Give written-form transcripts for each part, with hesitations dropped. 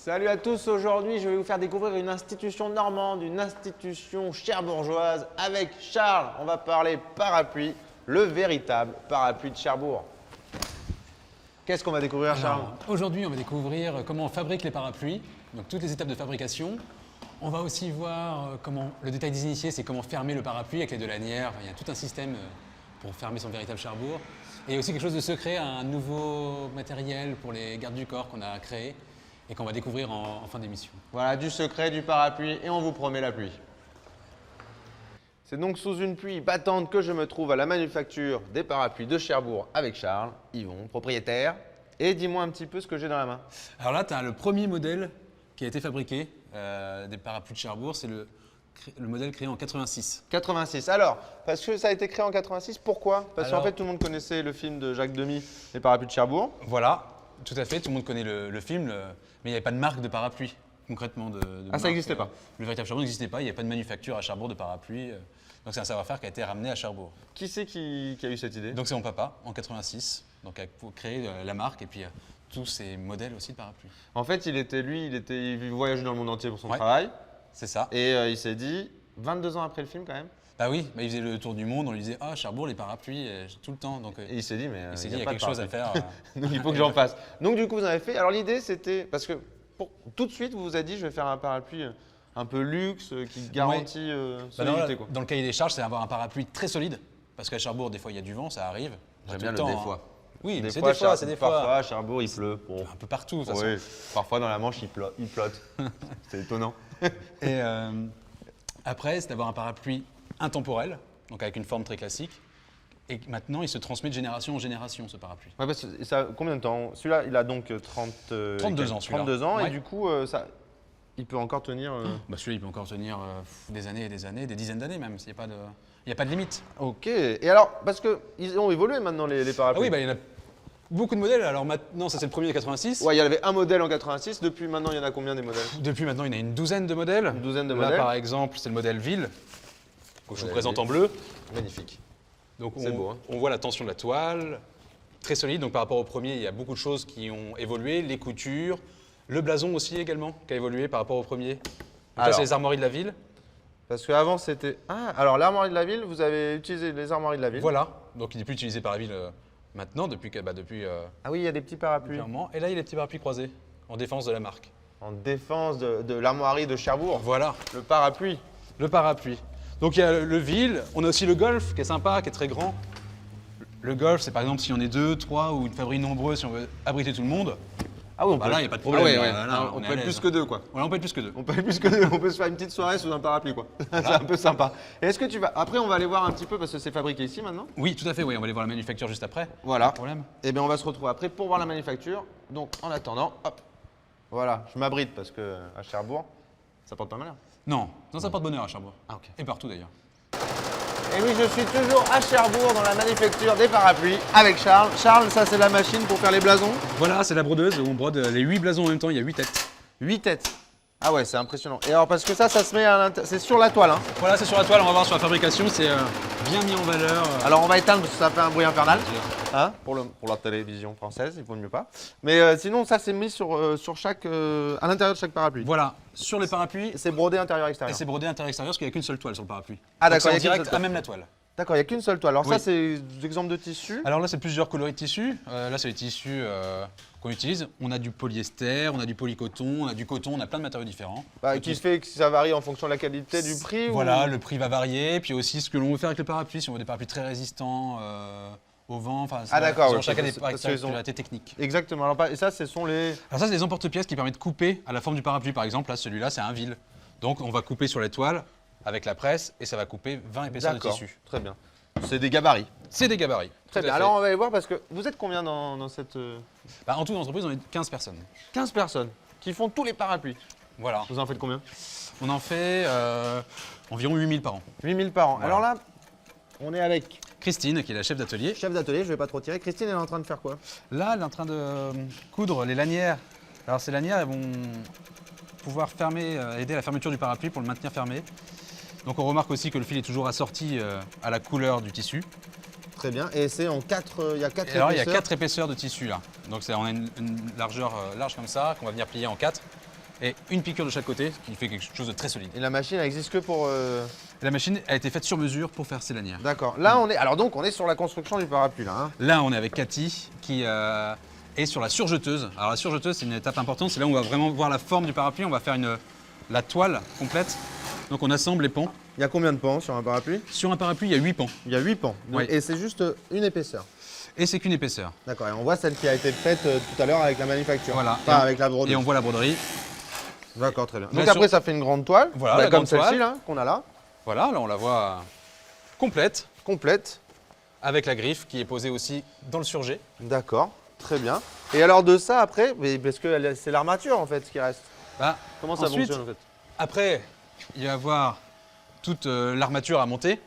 Salut à tous, aujourd'hui je vais vous faire découvrir une institution normande, une institution cherbourgeoise avec Charles. On va parler parapluie, le véritable parapluie de Cherbourg. Qu'est-ce qu'on va découvrir Charles? Aujourd'hui on va découvrir comment on fabrique les parapluies, donc toutes les étapes de fabrication. On va aussi voir comment, le détail des initiés, c'est comment fermer le parapluie avec les deux lanières. Il y a tout un système pour fermer son véritable Cherbourg. Et aussi quelque chose de secret, un nouveau matériel pour les gardes du corps qu'on a créé et qu'on va découvrir en fin d'émission. Voilà, du secret du parapluie et on vous promet la pluie. C'est donc sous une pluie battante que je me trouve à la manufacture des parapluies de Cherbourg avec Charles, Yvon, propriétaire. Et dis-moi un petit peu ce que j'ai dans la main. Alors là, tu as le premier modèle qui a été fabriqué des parapluies de Cherbourg, c'est le modèle créé en 86. 86. Alors, parce que ça a été créé en 86, pourquoi? Parce qu'en fait, tout le monde connaissait le film de Jacques Demy, Les parapluies de Cherbourg. Voilà, tout à fait, tout le monde connaît le film, mais il n'y avait pas de marque de parapluie, concrètement. Ça n'existait pas? Le véritable Cherbourg n'existait pas, il n'y avait pas de manufacture à Cherbourg de parapluie. Donc c'est un savoir-faire qui a été ramené à Cherbourg. Qui c'est qui a eu cette idée? Donc c'est mon papa, en 86, donc a créé la marque et puis tous ces modèles aussi de parapluies. En fait, il voyageait dans le monde entier pour son travail. C'est ça. Et il s'est dit, 22 ans après le film quand même. Bah oui, il faisait le tour du monde, on lui disait « Ah, Cherbourg, les parapluies, tout le temps ». Et il s'est dit, mais il y a quelque chose à faire. Donc il faut que j'en fasse. Donc du coup, vous en avez fait. Alors l'idée, c'était, parce que tout de suite, vous vous avez dit, je vais faire un parapluie un peu luxe, qui garantit solidité. Quoi. Dans le cahier des charges, c'est avoir un parapluie très solide, parce qu'à Cherbourg, des fois, il y a du vent, ça arrive. J'aime bien le des fois. Oui, c'est des fois, c'est des fois. Parfois, à Cherbourg, il pleut. Bon. Un peu partout, de toute oui. façon. Parfois, dans la Manche, il flotte. C'est étonnant. Et après, c'est d'avoir un parapluie intemporel, donc avec une forme très classique. Et maintenant, il se transmet de génération en génération, ce parapluie. Ouais, parce que ça, combien de temps? Celui-là, il a donc 32 ans, celui-là. 32 ans, ouais. Et du coup, il peut encore tenir… Bah, celui-là, il peut encore tenir des années et des années, des dizaines d'années même, il n'y a pas de limite. Ok. Et alors, parce qu'ils ont évolué maintenant, les parapluies. Ah oui, bah, il y en a beaucoup de modèles. Alors maintenant, ça c'est le premier de 86. Ouais, il y avait un modèle en 86. Depuis maintenant, il y en a combien des modèles? Depuis maintenant, il y en a une douzaine de modèles. Une douzaine de Là, modèles. par exemple, c'est le modèle Ville, que je vous présente en bleu. Magnifique. Donc C'est beau, hein. on voit la tension de la toile, très solide. Donc par rapport au premier, il y a beaucoup de choses qui ont évolué, les coutures, le blason aussi également, qui a évolué par rapport au premier. Donc là, c'est les armoiries de la ville. Parce qu'avant, c'était… Ah, alors l'armoirie de la ville, vous avez utilisé les armoiries de la ville. Voilà, donc il n'est plus utilisé par la ville maintenant, depuis Ah oui, il y a des petits parapluies. clairement. Et là, il y a les petits parapluies croisés, en défense de la marque. En défense de l'armoirie de Cherbourg. Voilà, Le parapluie. le parapluie. Donc il y a le Ville, on a aussi le Golf qui est sympa, qui est très grand. Le Golf, c'est par exemple si on est 2, 3 ou une fabrique nombreuse, si on veut abriter tout le monde. Ah oui, Là, il n'y a pas de problème. Ah ouais, ouais. Là, on est peut à être l'aise. plus que deux, quoi. Voilà, on peut être plus que deux. On peut être plus que deux. On peut se faire une petite soirée sous un parapluie, quoi. C'est un peu sympa. Et est-ce que tu vas… Après, on va aller voir un petit peu, parce que c'est fabriqué ici maintenant. Oui, tout à fait, oui. On va aller voir la manufacture juste après. Voilà. Pas de problème. Et bien, on va se retrouver après pour voir la manufacture. Donc, en attendant, hop. Voilà, je m'abrite parce que à Cherbourg, ça porte pas malheur. Non, ça porte bonheur à Cherbourg. Ah, ok. Et partout d'ailleurs. Et oui, je suis toujours à Cherbourg dans la manufacture des parapluies avec Charles. Charles, ça c'est la machine pour faire les blasons. Voilà, c'est la brodeuse où on brode les 8 blasons en même temps, il y a 8 têtes. 8 têtes. Ah ouais, c'est impressionnant. Et alors parce que ça se met à l'intérieur, c'est sur la toile. Hein. Voilà, c'est sur la toile, on va voir sur la fabrication, c'est bien mis en valeur. Alors on va éteindre parce que ça fait un bruit infernal. Hein, pour la télévision française, il vaut mieux pas. Mais sinon, ça c'est mis sur chaque, à l'intérieur de chaque parapluie. Voilà, sur les parapluies, C'est brodé et intérieur-extérieur. c'est brodé intérieur-extérieur parce qu'il n'y a qu'une seule toile sur le parapluie. Ah, Donc, d'accord, c'est en il y a qu'une direct seule toile. à même la toile. D'accord, il n'y a qu'une seule toile. Alors Oui. ça, c'est des exemples de tissus. Alors là, c'est plusieurs coloris de tissus. Là, c'est les tissus qu'on utilise. On a du polyester, on a du polycoton, on a du coton, on a plein de matériaux différents. Qui se fait que ça varie en fonction de la qualité du prix. Voilà, ou… le prix va varier. Puis aussi, ce que l'on veut faire avec le parapluie, si on veut des parapluies très résistants au vent. Ah, d'accord, Ils ont oui, chacun des parce qu'ils ont… particularités techniques. Exactement. Alors, et ça, ce sont les… Alors ça, c'est des emporte-pièces qui permettent de couper à la forme du parapluie. Par exemple, là, celui-là, c'est un Ville. Donc, on va couper sur les toiles avec la presse et ça va couper 20 épaisseurs de D'accord, tissu. très bien. C'est des gabarits. C'est des gabarits. Très Tout bien. à fait. Alors, on va aller voir parce que vous êtes combien dans cette… En tout, dans l'entreprise, on est 15 personnes. 15 personnes qui font tous les parapluies. Voilà. Vous en faites combien? On en fait environ 8000 par an. 8000 par an. Voilà. Alors là, on est avec Christine, qui est la chef d'atelier. chef d'atelier, je vais pas trop tirer. Christine, elle est en train de faire quoi? Là, elle est en train de coudre les lanières. Alors, ces lanières, elles vont pouvoir aider à la fermeture du parapluie pour le maintenir fermé. Donc, on remarque aussi que le fil est toujours assorti à la couleur du tissu. Très bien. Et c'est en 4, il y a 4 Et alors, il y a épaisseurs. 4 épaisseurs de tissu là. Donc, on a une largeur large comme ça, qu'on va venir plier en 4. et une piqûre de chaque côté, ce qui fait quelque chose de très solide. Et la machine, elle existe que pour... La machine a été faite sur mesure pour faire ces lanières. D'accord. Là, on est... Alors donc, on est sur la construction du parapluie, là. Hein. Là, on est avec Cathy qui est sur la surjeteuse. Alors la surjeteuse, c'est une étape importante. C'est là où on va vraiment voir la forme du parapluie. On va faire la toile complète. Donc on assemble les pans. Il y a combien de pans sur un parapluie? Sur un parapluie, il y a 8 pans. Il y a 8 pans. Oui. Et c'est juste une épaisseur. Et c'est qu'une épaisseur. D'accord. Et on voit celle qui a été faite tout à l'heure avec la manufacture. Voilà. Pas avec la broderie. Et on voit la broderie. D'accord, très bien. Là, Donc après, ça fait une grande toile. Voilà, bah, la comme grande toile. celle-ci, là, qu'on a là. Voilà, là on la voit complète. Complète. Avec la griffe qui est posée aussi dans le surjet. D'accord. Très bien. Et alors de ça, après, mais parce que c'est l'armature, en fait, ce qui reste. Bah, Comment ça ensuite, fonctionne, en fait? Après, il va y avoir toute l'armature à monter.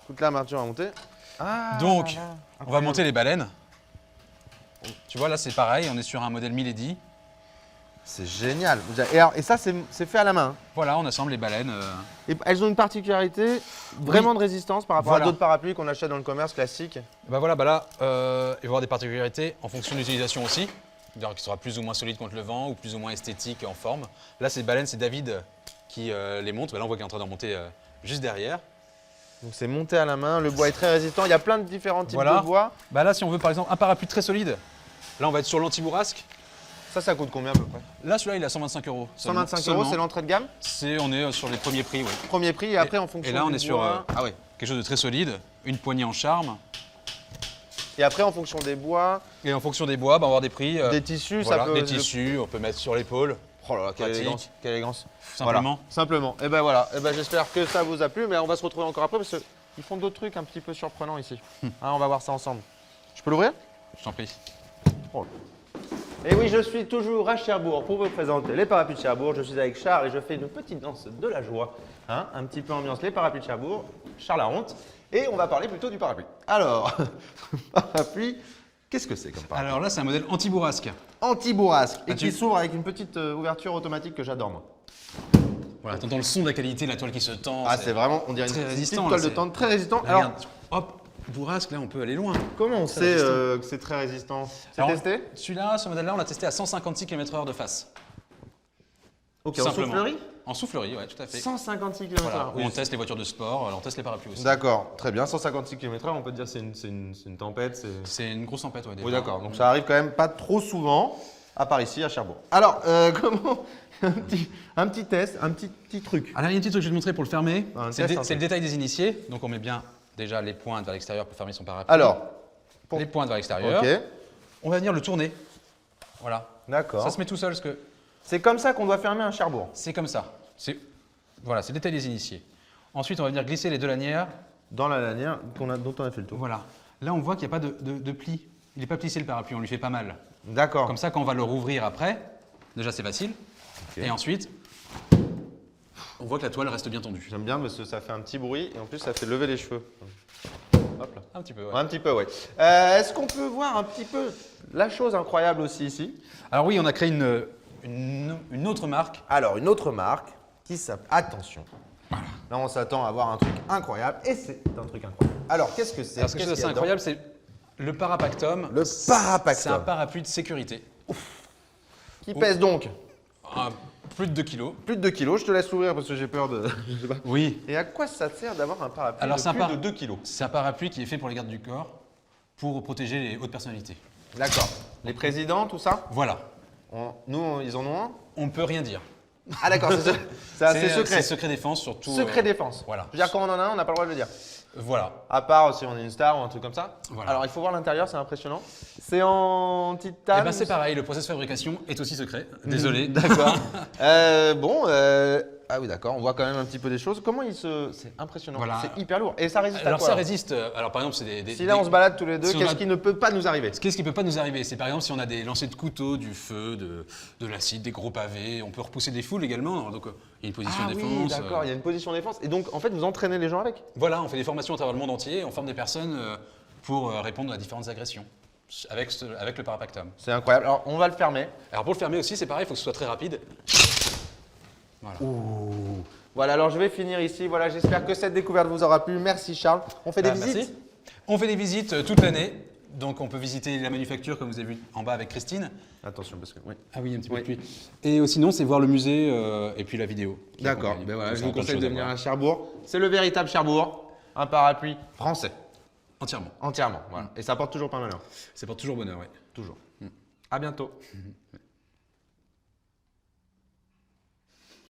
Toute l'armature à monter. Ah, Donc, là, là. on va monter les baleines. Tu vois, là, c'est pareil. On est sur un modèle Milady. C'est génial. Et ça, c'est fait à la main. Hein. Voilà, on assemble les baleines. Et elles ont une particularité vraiment de résistance par rapport Voilà. à d'autres parapluies qu'on achète dans le commerce classique. Bah voilà, bah là, il va y avoir des particularités en fonction de l'utilisation aussi. C'est-à-dire qu'il sera plus ou moins solide contre le vent ou plus ou moins esthétique en forme. Là, ces baleines, c'est David qui les monte. Bah là, on voit qu'il est en train d'en monter juste derrière. Donc c'est monté à la main, le bois est très résistant. Il y a plein de différents types Voilà. de bois. Bah là, si on veut par exemple un parapluie très solide, là, on va être sur l'anti-bourrasque. Ça coûte combien à peu près? Là, celui-là, il est à 125 €. 125 €, seulement. c'est l'entrée de gamme. On est sur les premiers prix, oui. Premier prix et après en fonction Et là, on du est sur bois. Ah ouais. quelque chose de très solide, une poignée en charme. Et après en fonction des bois, Et en fonction des bois, bah, on va avoir des prix. des tissus, Voilà, ça peut. des tissus, on peut mettre sur l'épaule. Oh là là, quelle Pratique. élégance, quelle élégance. Simplement. Voilà, simplement. Et ben voilà. Et ben j'espère que ça vous a plu, mais on va se retrouver encore après parce qu'ils font d'autres trucs un petit peu surprenants ici. Hein, on va voir ça ensemble. Je peux l'ouvrir? Je t'en prie. Et oui, je suis toujours à Cherbourg pour vous présenter les parapluies de Cherbourg. Je suis avec Charles et je fais une petite danse de la joie. Hein, un petit peu ambiance les parapluies de Cherbourg. Charles a honte. Et on va parler plutôt du parapluie. Alors, parapluie, qu'est-ce que c'est comme parapluie? Alors là, c'est un modèle anti-bourrasque. Anti-bourrasque et Ah, qui tu- s'ouvre avec une petite ouverture automatique que j'adore moi. Voilà, t'entends le son de la qualité, la toile qui se tend. Ah, c'est vraiment, on dirait très une résistant, petite toile là, de tente très résistant. Alors, Regarde, hop, bourrasque, là, on peut aller loin. comment on sait que c'est très résistant? C'est Alors, testé? Celui-là, ce modèle-là, on l'a testé à 156 km/h de face. Ok, Tout en simplement. soufflerie? En soufflerie, ouais, tout à fait. 156 km/h. Voilà, où on teste les voitures de sport, on teste les parapluies aussi. D'accord, très bien. 156 km/h, on peut dire c'est une tempête. C'est une grosse tempête, ouais. Oui, d'accord. Donc ça arrive quand même pas trop souvent, à part ici, à Cherbourg. Alors, comment un petit test, un petit truc. Alors, il y a un petit truc que je vais te montrer pour le fermer. Un C'est test, un c'est le truc. détail des initiés. Donc, on met bien déjà les pointes vers l'extérieur pour fermer son parapluie. Alors, pour- les pointes vers l'extérieur. ok, On va venir le tourner. Voilà. d'accord. Ça se met tout seul parce que C'est comme ça qu'on doit fermer un Cherbourg. c'est comme ça. Voilà, c'est le détail des initiés. Ensuite, on va venir glisser les deux lanières. Dans la lanière dont on a fait le tour. Voilà. Là, on voit qu'il n'y a pas de pli. Il n'est pas plissé le parapluie, on lui fait pas mal. D'accord. Comme ça, quand on va le rouvrir après, déjà c'est facile. Ok. Et ensuite, on voit que la toile reste bien tendue. J'aime bien parce que ça fait un petit bruit et en plus ça fait lever les cheveux. Hop là. Un petit peu, ouais. Ouais, un petit peu, ouais. Est-ce qu'on peut voir un petit peu la chose incroyable aussi ici? Alors oui, on a créé une autre marque. Alors, une autre marque qui s'appelle. Attention. Là, on s'attend à voir un truc incroyable et c'est un truc incroyable. Alors, qu'est-ce que c'est? Alors, ce qui est Qu'est-ce assez qu'il y a incroyable, c'est le Parapactum. Le Parapactum. C'est un parapluie de sécurité. dedans qui pèse donc Plus de 2 kg. plus de 2 kilos. Je te laisse l'ouvrir parce que j'ai peur de. Je sais pas. Oui. Et à quoi ça sert d'avoir un parapluie Alors, de c'est un plus par- de 2 kilos? C'est un parapluie qui est fait pour les gardes du corps pour protéger les hautes personnalités. D'accord. Les présidents, tout ça Voilà. Ils en ont un? On ne peut rien dire. Ah, d'accord, c'est assez secret. C'est secret défense surtout. Secret défense. Voilà. Je veux dire, quand on en a un, on n'a pas le droit de le dire. Voilà. À part si on est une star ou un truc comme ça. Voilà. Alors, il faut voir l'intérieur, c'est impressionnant. C'est en titane. Eh ben, c'est pareil, le process de fabrication est aussi secret. Désolé. D'accord. Ah oui, d'accord, on voit quand même un petit peu des choses. Comment il se. C'est impressionnant. Voilà. C'est hyper lourd. Et ça résiste à Alors quoi ça alors résiste. Alors par exemple, c'est des. Si là, on se balade tous les deux, si on qu'est-ce a- qui ne peut pas nous arriver? Qu'est-ce qui peut pas nous arriver? C'est par exemple si on a des lancers de couteaux, du feu, de l'acide, des gros pavés. On peut repousser des foules également. Donc il y a une position Ah de oui, défense. d'accord, il y a une position défense. Et donc, en fait, vous entraînez les gens avec? Voilà, on fait des formations à travers le monde entier. On forme des personnes pour répondre à différentes agressions avec le Parapactum. C'est incroyable. Alors, on va le fermer. Alors pour le fermer aussi, c'est pareil, il faut que ce soit très rapide. Voilà. Voilà, alors je vais finir ici. Voilà, j'espère que cette découverte vous aura plu. Merci Charles. On fait des Merci. visites? On fait des visites toute l'année. Donc on peut visiter la manufacture comme vous avez vu en bas avec Christine. Attention parce que oui. Ah oui, un petit peu Oui. de pluie. Et sinon, c'est voir le musée et puis la vidéo. qui D'accord. accompagne. Ben voilà, Donc, je ça, vous plein de conseille de choses à venir voir. à Cherbourg. C'est le véritable Cherbourg, un parapluie français Entièrement. entièrement. Voilà. Et ça porte toujours pas malheur. Ça porte toujours bonheur, oui. Toujours. À bientôt.